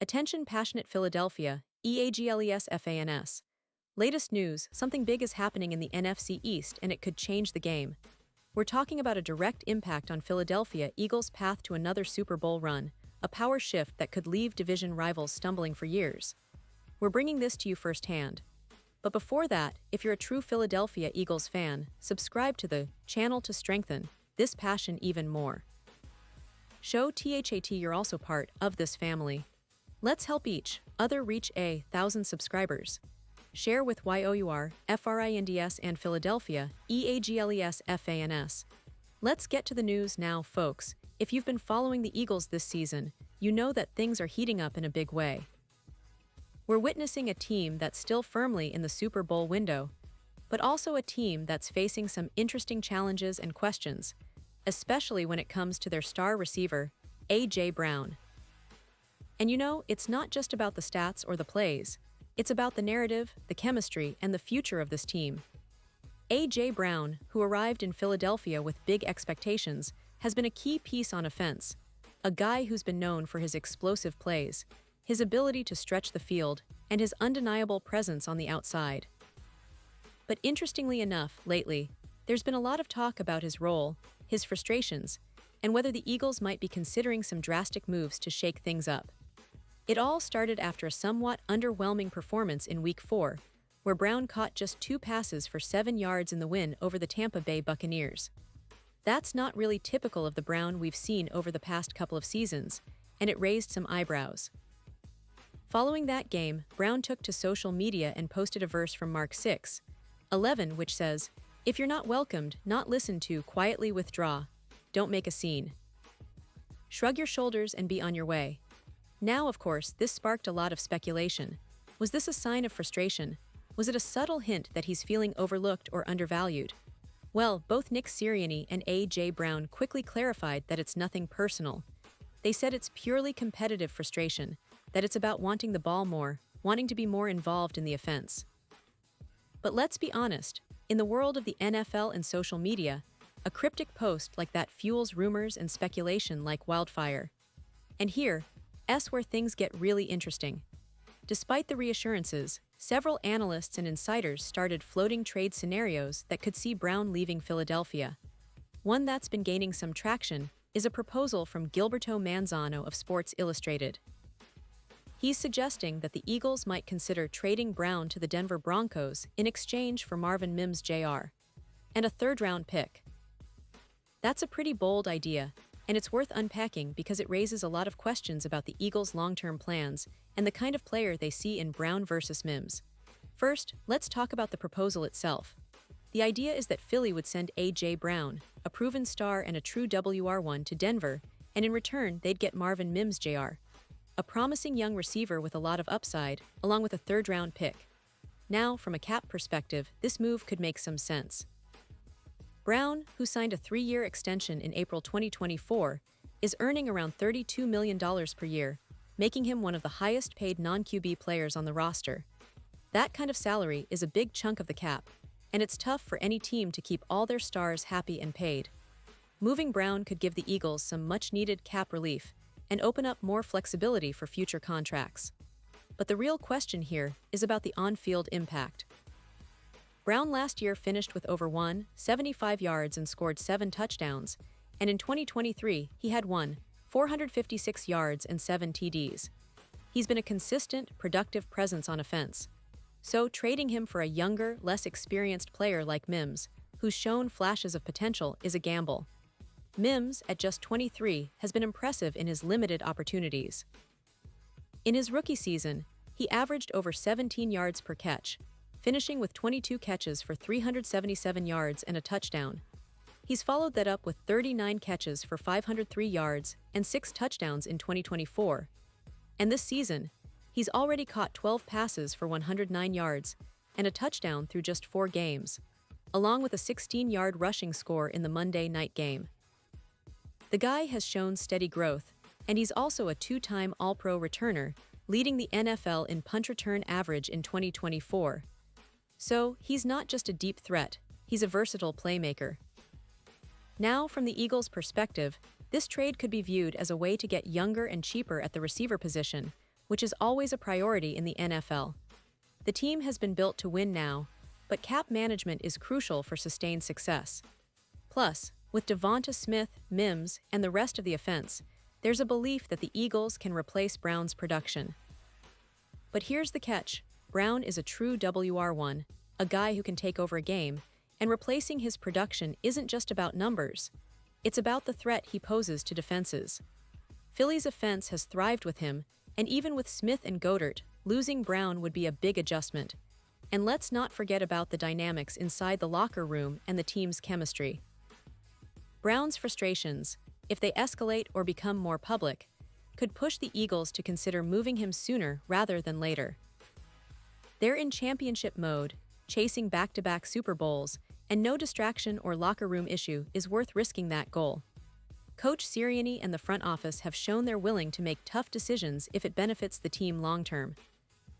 Attention passionate Philadelphia, EAGLES. Latest news, something big is happening in the NFC East and it could change the game. We're talking about a direct impact on Philadelphia Eagles' path to another Super Bowl run, a power shift that could leave division rivals stumbling for years. We're bringing this to you firsthand. But before that, if you're a true Philadelphia Eagles fan, subscribe to the channel to strengthen this passion even more. Show that you're also part of this family. Let's help each other reach 1,000 subscribers. Share with YOUR, FRINDS and Philadelphia, EAGLES. Let's get to the news now, folks. If you've been following the Eagles this season, you know that things are heating up in a big way. We're witnessing a team that's still firmly in the Super Bowl window, but also a team that's facing some interesting challenges and questions, especially when it comes to their star receiver, A.J. Brown. And you know, it's not just about the stats or the plays. It's about the narrative, the chemistry, and the future of this team. A.J. Brown, who arrived in Philadelphia with big expectations, has been a key piece on offense, a guy who's been known for his explosive plays, his ability to stretch the field, and his undeniable presence on the outside. But interestingly enough, lately, there's been a lot of talk about his role, his frustrations, and whether the Eagles might be considering some drastic moves to shake things up. It all started after a somewhat underwhelming performance in Week 4, where Brown caught just 2 passes for 7 yards in the win over the Tampa Bay Buccaneers. That's not really typical of the Brown we've seen over the past couple of seasons, and it raised some eyebrows. Following that game, Brown took to social media and posted a verse from Mark 6:11, which says, "If you're not welcomed, not listened to, quietly withdraw. Don't make a scene. Shrug your shoulders and be on your way." Now, of course, this sparked a lot of speculation. Was this a sign of frustration? Was it a subtle hint that he's feeling overlooked or undervalued? Well, both Nick Sirianni and A.J. Brown quickly clarified that it's nothing personal. They said it's purely competitive frustration, that it's about wanting the ball more, wanting to be more involved in the offense. But let's be honest, in the world of the NFL and social media, a cryptic post like that fuels rumors and speculation like wildfire. And here's where things get really interesting. Despite the reassurances, several analysts and insiders started floating trade scenarios that could see Brown leaving Philadelphia. One that's been gaining some traction is a proposal from Gilberto Manzano of Sports Illustrated. He's suggesting that the Eagles might consider trading Brown to the Denver Broncos in exchange for Marvin Mims Jr. and a third-round pick. That's a pretty bold idea, and it's worth unpacking because it raises a lot of questions about the Eagles' long-term plans and the kind of player they see in Brown versus Mims. First, let's talk about the proposal itself. The idea is that Philly would send A.J. Brown, a proven star and a true WR1, to Denver, and in return they'd get Marvin Mims Jr., a promising young receiver with a lot of upside, along with a third-round pick. Now, from a cap perspective, this move could make some sense. Brown, who signed a 3-year extension in April 2024, is earning around $32 million per year, making him one of the highest-paid non-QB players on the roster. That kind of salary is a big chunk of the cap, and it's tough for any team to keep all their stars happy and paid. Moving Brown could give the Eagles some much-needed cap relief and open up more flexibility for future contracts. But the real question here is about the on-field impact. Brown last year finished with over 175 yards and scored 7 touchdowns, and in 2023 he had 456 yards and 7 TDs. He's been a consistent, productive presence on offense. So trading him for a younger, less experienced player like Mims, who's shown flashes of potential, is a gamble. Mims, at just 23, has been impressive in his limited opportunities. In his rookie season, he averaged over 17 yards per catch, finishing with 22 catches for 377 yards and a touchdown. He's followed that up with 39 catches for 503 yards and 6 touchdowns in 2024. And this season, he's already caught 12 passes for 109 yards and a touchdown through just 4 games, along with a 16-yard rushing score in the Monday night game. The guy has shown steady growth, and he's also a 2-time All-Pro returner, leading the NFL in punt return average in 2024. So, he's not just a deep threat, he's a versatile playmaker. Now, from the Eagles' perspective, this trade could be viewed as a way to get younger and cheaper at the receiver position, which is always a priority in the NFL. The team has been built to win now, but cap management is crucial for sustained success. Plus, with Devonta Smith, Mims, and the rest of the offense, there's a belief that the Eagles can replace Brown's production. But here's the catch. Brown is a true WR1, a guy who can take over a game, and replacing his production isn't just about numbers. It's about the threat he poses to defenses. Philly's offense has thrived with him, and even with Smith and Goddard, losing Brown would be a big adjustment. And let's not forget about the dynamics inside the locker room and the team's chemistry. Brown's frustrations, if they escalate or become more public, could push the Eagles to consider moving him sooner rather than later. They're in championship mode, chasing back-to-back Super Bowls, and no distraction or locker room issue is worth risking that goal. Coach Sirianni and the front office have shown they're willing to make tough decisions if it benefits the team long-term.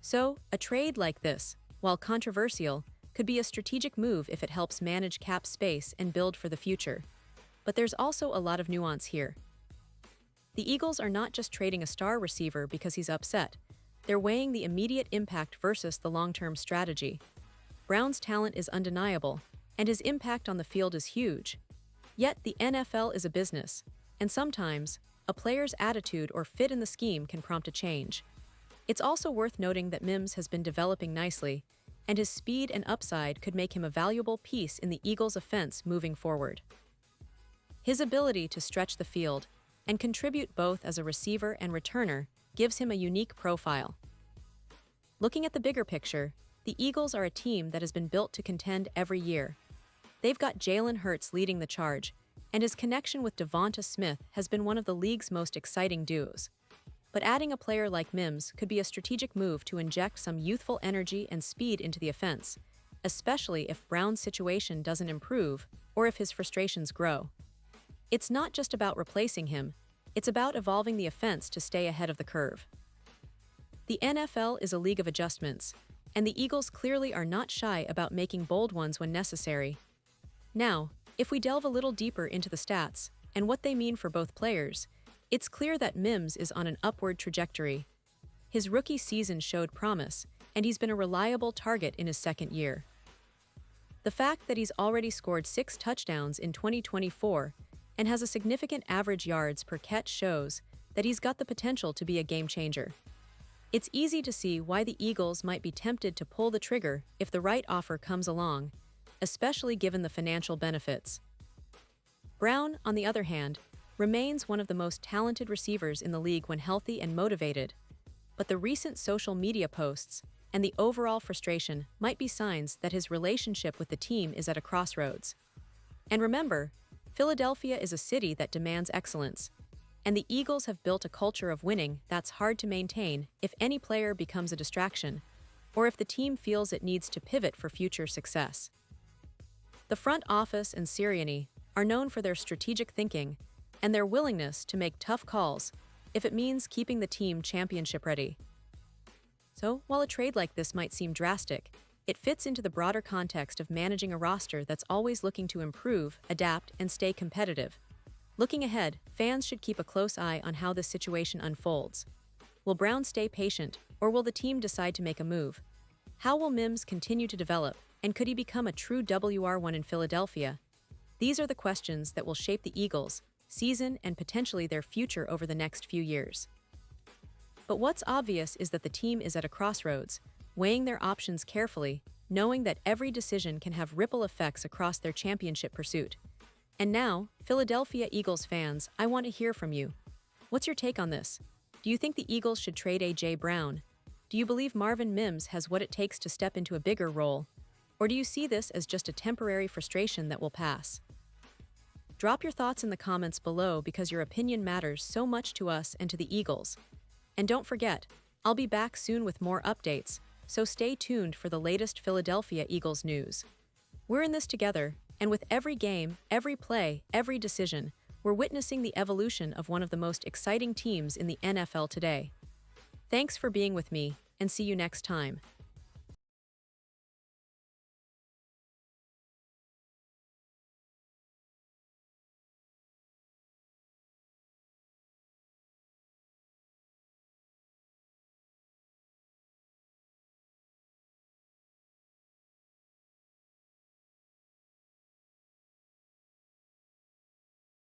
So, a trade like this, while controversial, could be a strategic move if it helps manage cap space and build for the future. But there's also a lot of nuance here. The Eagles are not just trading a star receiver because he's upset. They're weighing the immediate impact versus the long-term strategy. Brown's talent is undeniable, and his impact on the field is huge. Yet the NFL is a business, and sometimes, a player's attitude or fit in the scheme can prompt a change. It's also worth noting that Mims has been developing nicely, and his speed and upside could make him a valuable piece in the Eagles' offense moving forward. His ability to stretch the field and contribute both as a receiver and returner gives him a unique profile. Looking at the bigger picture, the Eagles are a team that has been built to contend every year. They've got Jalen Hurts leading the charge, and his connection with Devonta Smith has been one of the league's most exciting duos. But adding a player like Mims could be a strategic move to inject some youthful energy and speed into the offense, especially if Brown's situation doesn't improve or if his frustrations grow. It's not just about replacing him, it's about evolving the offense to stay ahead of the curve. The NFL is a league of adjustments, and the Eagles clearly are not shy about making bold ones when necessary. Now, if we delve a little deeper into the stats and what they mean for both players, it's clear that Mims is on an upward trajectory. His rookie season showed promise, and he's been a reliable target in his second year. The fact that he's already scored 6 touchdowns in 2024 and has a significant average yards per catch shows that he's got the potential to be a game changer. It's easy to see why the Eagles might be tempted to pull the trigger if the right offer comes along, especially given the financial benefits. Brown, on the other hand, remains one of the most talented receivers in the league when healthy and motivated, but the recent social media posts and the overall frustration might be signs that his relationship with the team is at a crossroads. And remember, Philadelphia is a city that demands excellence, and the Eagles have built a culture of winning that's hard to maintain if any player becomes a distraction, or if the team feels it needs to pivot for future success. The front office and Sirianni are known for their strategic thinking and their willingness to make tough calls if it means keeping the team championship ready. So, while a trade like this might seem drastic, it fits into the broader context of managing a roster that's always looking to improve, adapt, and stay competitive. Looking ahead, fans should keep a close eye on how this situation unfolds. Will Brown stay patient, or will the team decide to make a move? How will Mims continue to develop, and could he become a true WR1 in Philadelphia? These are the questions that will shape the Eagles' season and potentially their future over the next few years. But what's obvious is that the team is at a crossroads, weighing their options carefully, knowing that every decision can have ripple effects across their championship pursuit. And now, Philadelphia Eagles fans, I want to hear from you. What's your take on this? Do you think the Eagles should trade A.J. Brown? Do you believe Marvin Mims has what it takes to step into a bigger role? Or do you see this as just a temporary frustration that will pass? Drop your thoughts in the comments below because your opinion matters so much to us and to the Eagles. And don't forget, I'll be back soon with more updates, so stay tuned for the latest Philadelphia Eagles news. We're in this together, and with every game, every play, every decision, we're witnessing the evolution of one of the most exciting teams in the NFL today. Thanks for being with me, and see you next time.